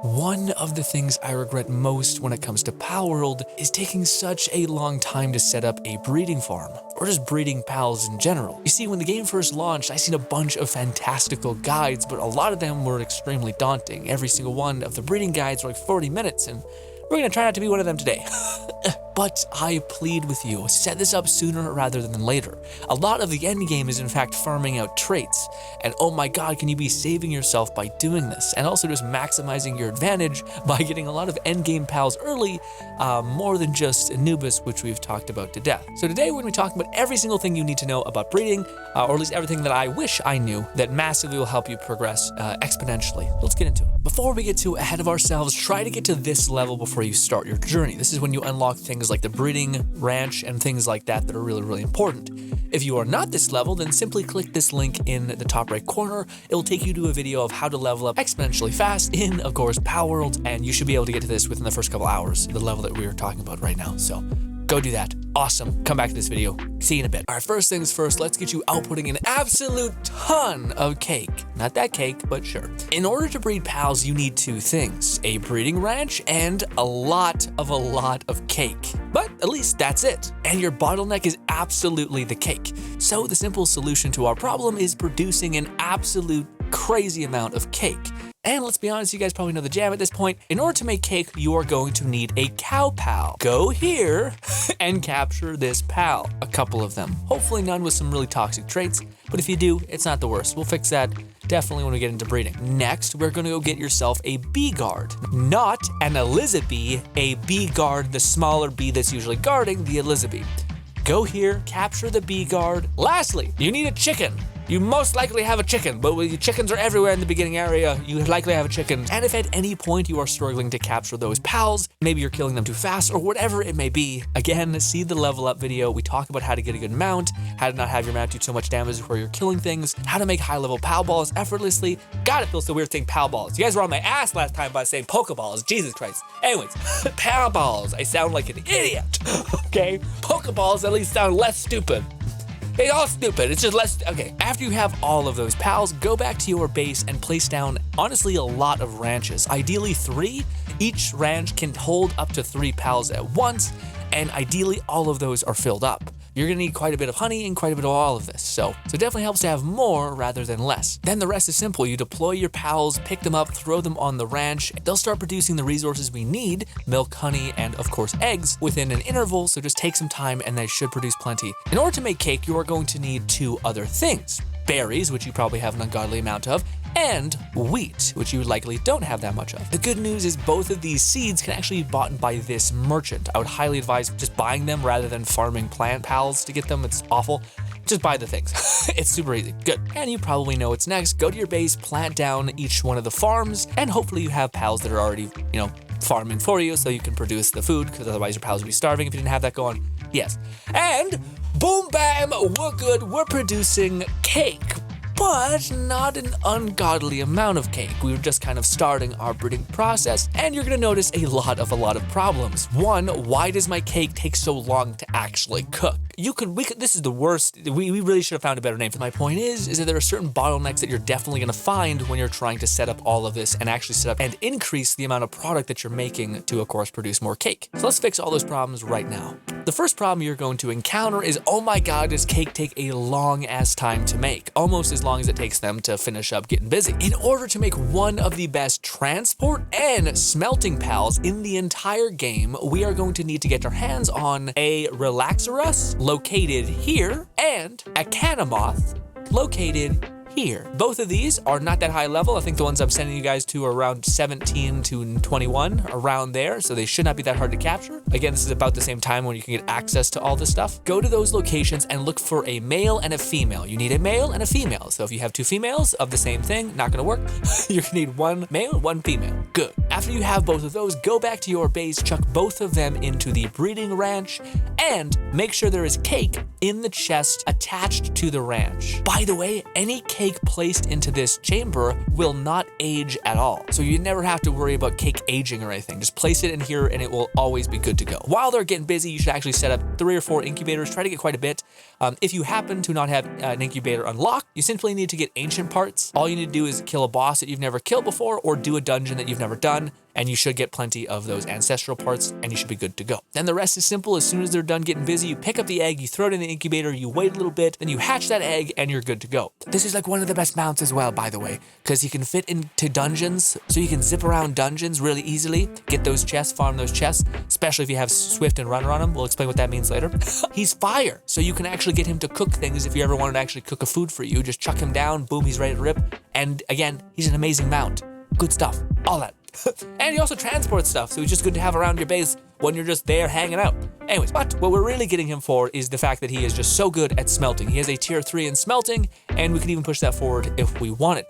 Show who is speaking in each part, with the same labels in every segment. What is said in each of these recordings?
Speaker 1: One of the things I regret most when it comes to Palworld is taking such a long time to set up a breeding farm, or just breeding pals in general. You see, when the game first launched, I seen a bunch of fantastical guides, but a lot of them were extremely daunting. Every single one of the breeding guides were like 40 minutes, and we're gonna try not to be one of them today. But I plead with you, set this up sooner rather than later. A lot of the end game is in fact farming out traits, and oh my god, can you be saving yourself by doing this, and also just maximizing your advantage by getting a lot of end game pals early, more than just Anubis, which we've talked about to death. So today we're going to be talking about every single thing you need to know about breeding, or at least everything that I wish I knew that massively will help you progress exponentially. Let's get into it. Before we get too ahead of ourselves, try to get to this level before you start your journey. This is when you unlock things like the breeding ranch and things like that that are really, really important. If you are not this level, then simply click this link in the top right corner. It will take you to a video of how to level up exponentially fast in, of course, Palworld, and you should be able to get to this within the first couple hours, the level that we are talking about right now. So go do that. Awesome. Come back to this video. See you in a bit. All right, first things first, let's get you outputting an absolute ton of cake. Not that cake, but sure. In order to breed pals, you need two things, a breeding ranch and a lot of cake. But at least that's it. And your bottleneck is absolutely the cake. So the simple solution to our problem is producing an absolute crazy amount of cake. And let's be honest, you guys probably know the jam at this point. In order to make cake, you are going to need a cow pal. Go here and capture this pal. A couple of them. Hopefully none with some really toxic traits, but if you do, it's not the worst. We'll fix that definitely when we get into breeding. Next, we're gonna go get yourself a bee guard. Not an Elizabeth, a bee guard, the smaller bee that's usually guarding the Elizabeth. Go here, capture the bee guard. Lastly, you need a chicken. You most likely have a chicken, but chickens are everywhere in the beginning area. You likely have a chicken. And if at any point you are struggling to capture those pals, maybe you're killing them too fast or whatever it may be, again, see the level up video. We talk about how to get a good mount, how to not have your mount do so much damage where you're killing things, how to make high level pal balls effortlessly. God, it feels so weird saying pal balls. You guys were on my ass last time by saying Pokeballs. Jesus Christ. Anyways, pal balls. I sound like an idiot. Okay? Pokeballs at least sound less stupid. It's all stupid, it's just less, okay. After you have all of those pals, go back to your base and place down, honestly, a lot of ranches. Ideally 3, each ranch can hold up to 3 pals at once, and ideally all of those are filled up. You're gonna need quite a bit of honey and quite a bit of all of this, so it definitely helps to have more rather than less. Then the rest is simple. You deploy your pals, pick them up, throw them on the ranch. They'll start producing the resources we need, milk, honey, and of course eggs, within an interval, so just take some time and they should produce plenty. In order to make cake, you are going to need 2 other things. Berries, which you probably have an ungodly amount of, and wheat, which you likely don't have that much of. The good news is both of these seeds can actually be bought by this merchant. I would highly advise just buying them rather than farming plant pals to get them. It's awful. Just buy the things. It's super easy. Good. And you probably know what's next. Go to your base, plant down each one of the farms, and hopefully you have pals that are already, farming for you so you can produce the food, because otherwise your pals would be starving if you didn't have that going. Yes. And boom, bam, we're good. We're producing cake. But not an ungodly amount of cake. We were just kind of starting our breeding process, and you're gonna notice a lot of problems. One, why does my cake take so long to actually cook? This is the worst. We really should have found a better name. My point is that there are certain bottlenecks that you're definitely gonna find when you're trying to set up all of this and actually set up and increase the amount of product that you're making to, of course, produce more cake. So let's fix all those problems right now. The first problem you're going to encounter is, oh my god, does cake take a long ass time to make? Almost as long as it takes them to finish up getting busy. In order to make one of the best transport and smelting pals in the entire game, we are going to need to get our hands on a Relaxarus, located here, and a Canamoth, located here. Both of these are not that high level. I think the ones I'm sending you guys to are around 17 to 21, around there, so they should not be that hard to capture. Again, this is about the same time when you can get access to all this stuff. Go to those locations and look for a male and a female. You need a male and a female. So if you have 2 females of the same thing, not gonna work. You're gonna need 1 male, 1 female. Good. After you have both of those, go back to your base, chuck both of them into the breeding ranch, and make sure there is cake in the chest attached to the ranch. By the way, any cake placed into this chamber will not age at all. So you never have to worry about cake aging or anything. Just place it in here and it will always be good to go. While they're getting busy, you should actually set up 3 or 4 incubators. Try to get quite a bit. If you happen to not have an incubator unlocked, you simply need to get ancient parts. All you need to do is kill a boss that you've never killed before, or do a dungeon that you've never never done, and you should get plenty of those ancestral parts, and you should be good to go. Then the rest is simple. As soon as they're done getting busy, you pick up the egg, you throw it in the incubator, you wait a little bit, then you hatch that egg, and you're good to go. This is like one of the best mounts as well, by the way, because he can fit into dungeons, so you can zip around dungeons really easily, get those chests, farm those chests, especially if you have Swift and Runner on him. We'll explain what that means later. He's fire, so you can actually get him to cook things if you ever wanted to actually cook a food for you. Just chuck him down, boom, he's ready to rip. And again, he's an amazing mount. Good stuff, all that. And he also transports stuff, so he's just good to have around your base when you're just there hanging out. Anyways, but what we're really getting him for is the fact that he is just so good at smelting. He has a tier 3 in smelting, and we can even push that forward if we wanted.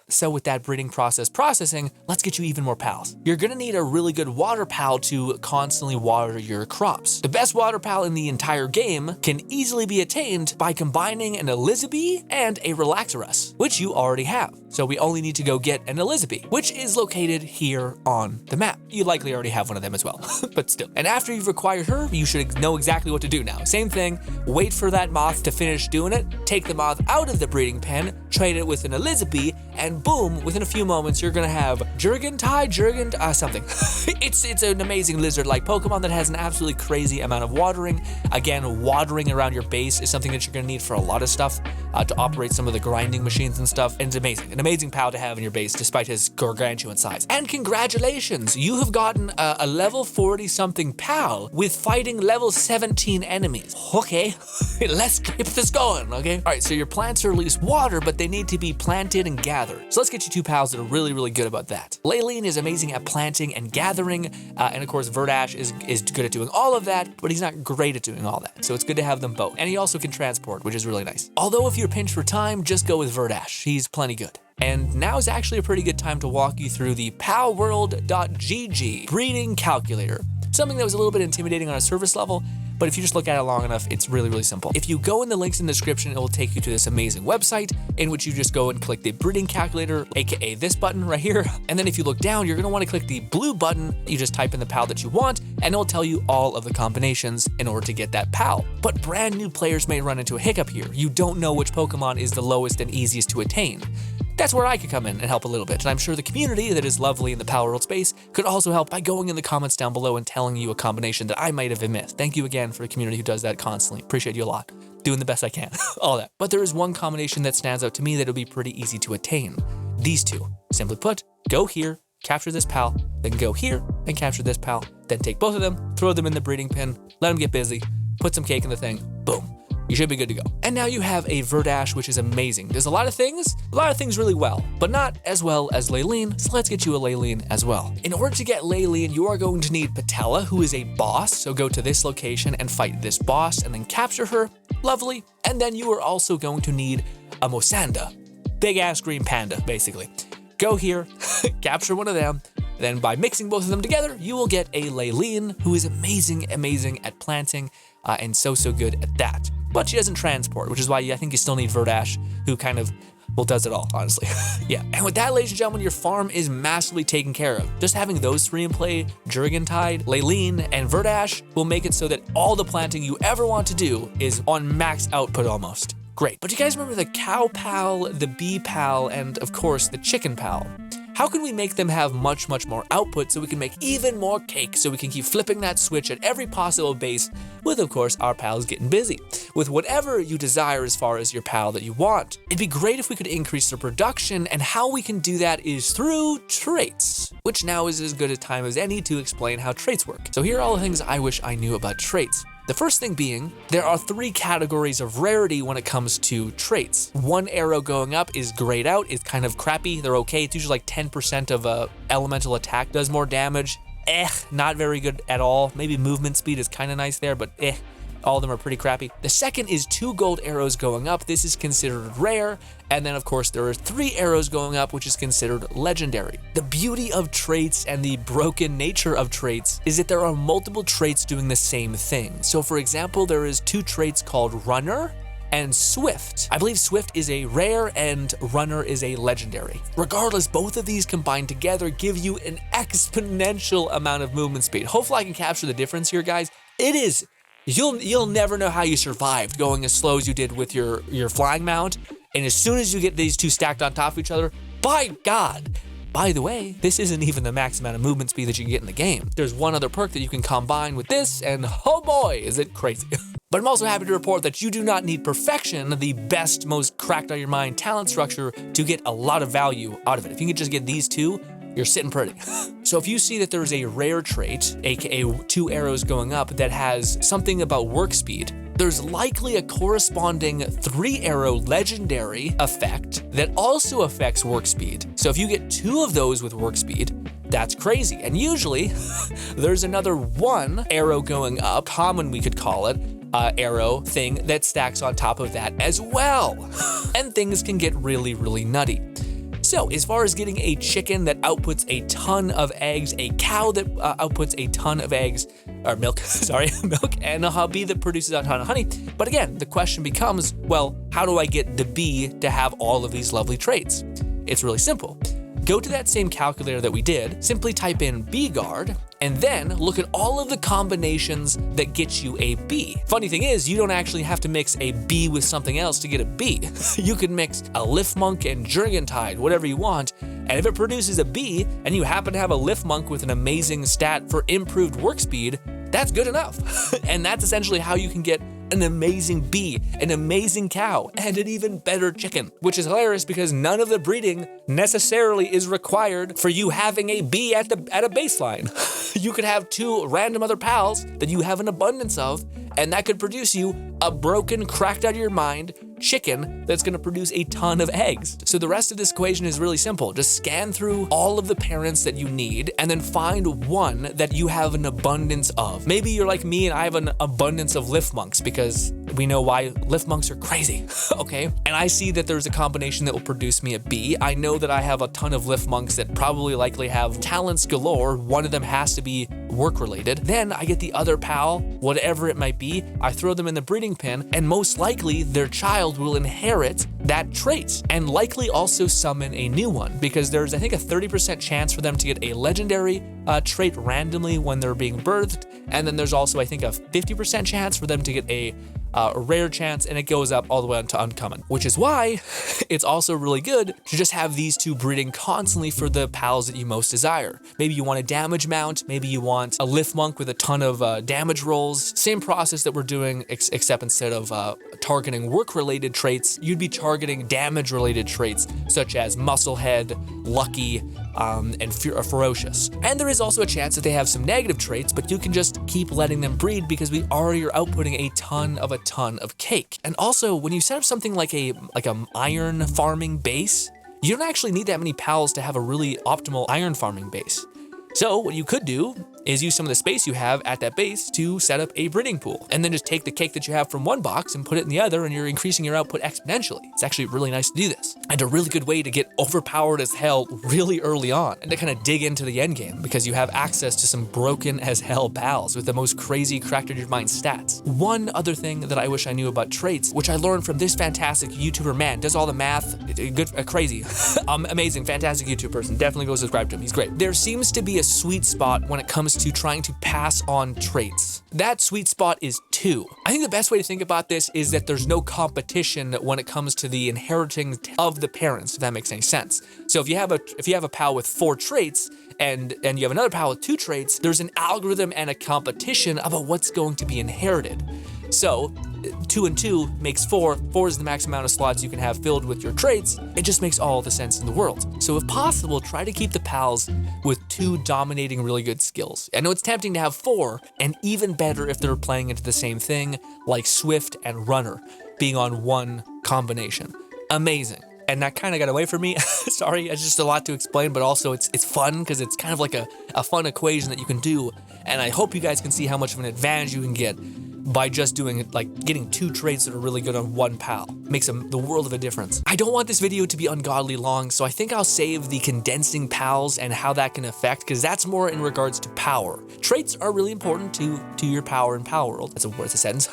Speaker 1: So with that breeding process processing, let's get you even more pals. You're gonna need a really good water pal to constantly water your crops. The best water pal in the entire game can easily be attained by combining an Elizabeth and a Relaxarus, which you already have. So we only need to go get an Elizabeth, which is located here on the map. You likely already have one of them as well, but still. And after you've acquired her, you should know exactly what to do now. Same thing, wait for that moth to finish doing it, take the moth out of the breeding pen, trade it with an Elizabeth, and boom, within a few moments, you're gonna have something. It's an amazing lizard-like Pokemon that has an absolutely crazy amount of watering. Again, watering around your base is something that you're gonna need for a lot of stuff, to operate some of the grinding machines and stuff, and it's amazing. An amazing pal to have in your base, despite his gargantuan size. And congratulations, you have gotten a level 40-something pal with fighting level 17 enemies. Okay, let's keep this going, okay? All right, so your plants release water, but they need to be planted and gathered. So let's get you two pals that are really, really good about that. Layleen is amazing at planting and gathering, and of course Verdash is good at doing all of that, but he's not great at doing all that. So it's good to have them both. And he also can transport, which is really nice. Although if you're pinched for time, just go with Verdash. He's plenty good. And now is actually a pretty good time to walk you through the palworld.gg breeding calculator. Something that was a little bit intimidating on a service level, but if you just look at it long enough, it's really, really simple. If you go in the links in the description, it will take you to this amazing website in which you just go and click the breeding calculator, aka this button right here. And then if you look down, you're gonna wanna click the blue button. You just type in the pal that you want, and it'll tell you all of the combinations in order to get that pal. But brand new players may run into a hiccup here. You don't know which Pokemon is the lowest and easiest to attain. That's where I could come in and help a little bit, and I'm sure the community that is lovely in the Palworld space could also help by going in the comments down below and telling you a combination that I might have missed. Thank you again for the community who does that constantly. Appreciate you a lot. Doing the best I can. All that. But there is one combination that stands out to me that will be pretty easy to attain. These two. Simply put, go here, capture this pal, then go here and capture this pal, then take both of them, throw them in the breeding pen, let them get busy, put some cake in the thing, boom. You should be good to go. And now you have a Verdash, which is amazing. Does a lot of things really well, but not as well as Layleen, so let's get you a Layleen as well. In order to get Layleen, you are going to need Patella, who is a boss, so go to this location and fight this boss and then capture her. Lovely. And then you are also going to need a Mosanda, big ass green panda, basically. Go here, capture one of them, then by mixing both of them together, you will get a Layleen, who is amazing at planting, and so good at that. But she doesn't transport, which is why I think you still need Verdash, who kind of, well, does it all, honestly. Yeah, and with that, ladies and gentlemen, your farm is massively taken care of. Just having those three in play, Jurgentide, Layleen, and Verdash, will make it so that all the planting you ever want to do is on max output almost. Great. But do you guys remember the cow pal, the bee pal, and of course the chicken pal? How can we make them have much more output so we can make even more cake, so we can keep flipping that switch at every possible base with, of course, our pals getting busy with whatever you desire as far as your pal that you want? It'd be great if we could increase their production, and how we can do that is through traits, which now is as good a time as any to explain how traits work. So here are all the things I wish I knew about traits. The first thing being, there are 3 categories of rarity when it comes to traits. 1 arrow going up is grayed out, it's kind of crappy, they're okay, it's usually like 10% of a elemental attack does more damage. Not very good at all. Maybe movement speed is kind of nice there, but all of them are pretty crappy. The second is 2 gold arrows going up. This is considered rare. And then of course there are 3 arrows going up, which is considered legendary. The beauty of traits and the broken nature of traits is that there are multiple traits doing the same thing. So for example, there is 2 traits called Runner and Swift. I believe Swift is a rare and Runner is a legendary. Regardless, both of these combined together give you an exponential amount of movement speed. Hopefully I can capture the difference here, guys. It is, you'll never know how you survived going as slow as you did with your flying mount. And as soon as you get these 2 stacked on top of each other, by God, By the way, this isn't even the max amount of movement speed that you can get in the game. There's one other perk that you can combine with this, and oh boy, is it crazy. But I'm also happy to report that you do not need perfection, the best, most cracked out of your mind talent structure, to get a lot of value out of it. If you can just get these two, you're sitting pretty. So if you see that there's a rare trait, aka 2 arrows going up, that has something about work speed, there's likely a corresponding 3-arrow legendary effect that also affects work speed. So if you get 2 of those with work speed, that's crazy. And usually there's another 1 arrow going up, common we could call it, arrow thing that stacks on top of that as well. And things can get really, really nutty. So as far as getting a chicken that outputs a ton of eggs, a cow that outputs a ton of eggs, or milk, sorry, milk, and a bee that produces a ton of honey. But again, the question becomes, well, how do I get the bee to have all of these lovely traits? It's really simple. Go to that same calculator that we did, simply type in bee guard, and then look at all of the combinations that get you a bee. Funny thing is, you don't actually have to mix a bee with something else to get a bee. You can mix a Lifmunk and Jurgentide, whatever you want, and if it produces a bee, and you happen to have a Lifmunk with an amazing stat for improved work speed, that's good enough. And that's essentially how you can get an amazing bee, an amazing cow, and an even better chicken, which is hilarious because none of the breeding necessarily is required for you having a bee at a baseline. You could have 2 random other pals that you have an abundance of, and that could produce you a broken, cracked out of your mind chicken that's gonna produce a ton of eggs. So the rest of this equation is really simple. Just scan through all of the parents that you need and then find one that you have an abundance of. Maybe you're like me and I have an abundance of Lifmunks because we know why Lifmunks are crazy, okay? And I see that there's a combination that will produce me a bee. I know that I have a ton of Lifmunks that probably likely have talents galore. One of them has to be work related. Then I get the other pal, whatever it might be, I throw them in the breeding pen, and most likely their child will inherit that trait and likely also summon a new one because there's, I think, a 30% chance for them to get a legendary trait randomly when they're being birthed. And then there's also, I think, a 50% chance for them to get a rare chance, and it goes up all the way to uncommon, which is why it's also really good to just have these 2 breeding constantly for the pals that you most desire. Maybe you want a damage mount, maybe you want a Lifmunk with a ton of damage rolls. Same process that we're doing, except instead of targeting work-related traits, you'd be targeting damage-related traits such as Musclehead, Lucky, and Ferocious. And there is also a chance that they have some negative traits, but you can just keep letting them breed because we already are outputting a ton of cake. And also, when you set up something like a iron farming base, you don't actually need that many pals to have a really optimal iron farming base. So what you could do is use some of the space you have at that base to set up a breeding pool, and then just take the cake that you have from one box and put it in the other, and you're increasing your output exponentially. It's actually really nice to do this, and a really good way to get overpowered as hell really early on, and to kind of dig into the end game because you have access to some broken as hell pals with the most crazy cracked out of your mind stats. One other thing that I wish I knew about traits, which I learned from this fantastic YouTuber man, does all the math, good, crazy, amazing, fantastic YouTube person. Definitely go subscribe to him. He's great. There seems to be a sweet spot when it comes to trying to pass on traits. That sweet spot is 2. I think the best way to think about this is that there's no competition when it comes to the inheriting of the parents, if that makes any sense. So if you have a pal with 4 traits and you have another pal with 2 traits, there's an algorithm and a competition about what's going to be inherited. So 2 and 2 makes 4. 4 is the max amount of slots you can have filled with your traits. It just makes all the sense in the world. So if possible, try to keep the pals with 2 dominating really good skills. I know it's tempting to have 4, and even better if they're playing into the same thing, like Swift and Runner being on 1 combination. Amazing. And that kind of got away from me. Sorry, it's just a lot to explain, but also it's fun because it's kind of like a fun equation that you can do. And I hope you guys can see how much of an advantage you can get by just doing it, like getting 2 traits that are really good on 1 pal. Makes the world of a difference. I don't want this video to be ungodly long, so I think I'll save the condensing pals and how that can affect, because that's more in regards to power. Traits are really important to your power in Power World. That's a sentence.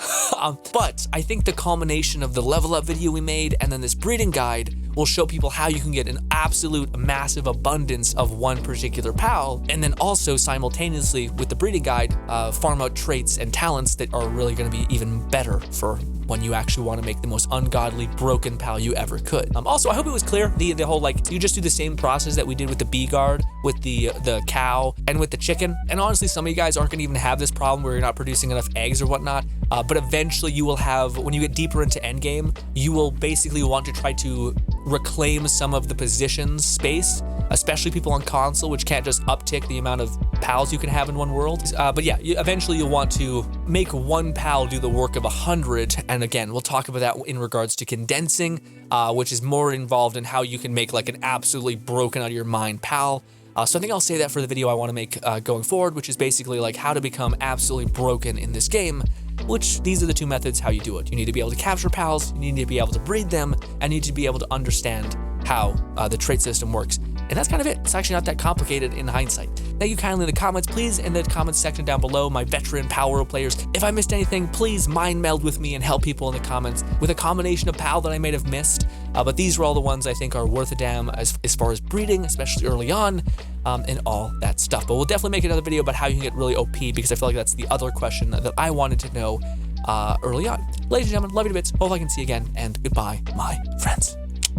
Speaker 1: But I think the culmination of the level up video we made and then this breeding guide will show people how you can get an absolute massive abundance of one particular pal, and then also simultaneously with the breeding guide, farm out traits and talents that are really going to be even better for when you actually want to make the most ungodly broken pal you ever could. Also, I hope it was clear, the whole, like, you just do the same process that we did with the bee guard, with the cow, and with the chicken. And honestly, some of you guys aren't going to even have this problem where you're not producing enough eggs or whatnot. But eventually you will have, when you get deeper into endgame, you will basically want to try to reclaim some of the positions space, especially people on console, which can't just uptick the amount of pals you can have in one world. But yeah, eventually you'll want to make one pal do the work of 100. And again, we'll talk about that in regards to condensing, which is more involved in how you can make like an absolutely broken out of your mind pal. So I think I'll say that for the video I want to make going forward, which is basically like how to become absolutely broken in this game, which these are the two methods how you do it. You need to be able to capture pals, you need to be able to breed them, and you need to be able to understand how the trait system works. And that's kind of it. It's actually not that complicated in hindsight. Thank you kindly in the comments, please, in the comments section down below, my veteran Pal World players. If I missed anything, please mind meld with me and help people in the comments with a combination of pal that I may have missed. But these are all the ones I think are worth a damn as far as breeding, especially early on, and all that stuff. But we'll definitely make another video about how you can get really OP, because I feel like that's the other question that I wanted to know early on. Ladies and gentlemen, love you to bits. Hope I can see you again, and goodbye, my friends.